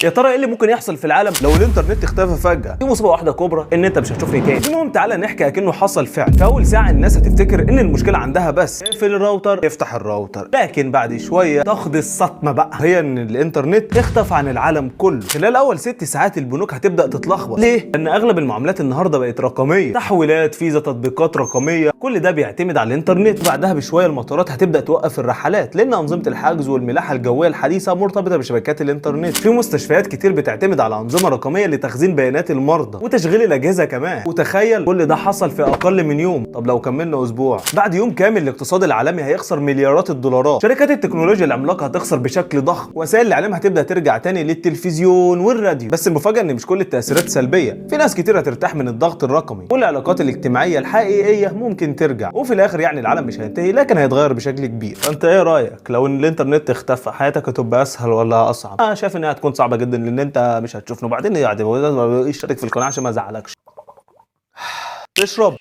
يا ترى ايه اللي ممكن يحصل في العالم لو الانترنت اختفى فجأة؟ في مصيبة واحدة كبرى ان انت مش هتشوفني تاني. المهم تعالى نحكي اكنه حصل فعل. في اول ساعة الناس هتفتكر ان المشكلة عندها بس، اقفل الراوتر افتح الراوتر. لكن بعد شوية تاخد الصدمة بقى، هي ان الانترنت اختفى عن العالم كله. خلال اول 6 ساعات البنوك هتبدأ تتلخبط. ليه؟ لان اغلب المعاملات النهاردة بقت رقمية، تحويلات، فيزا، تطبيقات رقمية، كل ده بيعتمد على الانترنت. وبعدها بشوية المطارات هتبدأ توقف الرحلات لان انظمة الحجز والملاحة الجوية الحديثة مرتبطة بشبكات الانترنت. في مستشفيات كتير بتعتمد على انظمه رقميه لتخزين بيانات المرضى وتشغيل الاجهزه كمان. وتخيل كل ده حصل في اقل من يوم. طب لو كملنا اسبوع، بعد يوم كامل الاقتصاد العالمي هيخسر مليارات الدولارات، شركات التكنولوجيا العملاقه هتخسر بشكل ضخم، وسائل الاعلام هتبدا ترجع تاني للتلفزيون والراديو. بس المفاجاه ان مش كل التاثيرات سلبيه، في ناس كتير هترتاح من الضغط الرقمي، والعلاقات الاجتماعيه الحقيقيه ممكن ترجع. وفي الاخر يعني العالم مش هينتهي لكن هيتغير بشكل كبير. فانت ايه رايك؟ لو ان الانترنت اختفى حياتك هتبقى اسهل ولا اصعب؟ انا شايف انها هتكون صعبه جدا لان انت مش هتشوفنا. وبعدين يعني اشترك في القناه عشان ما ازعلكش. تشرب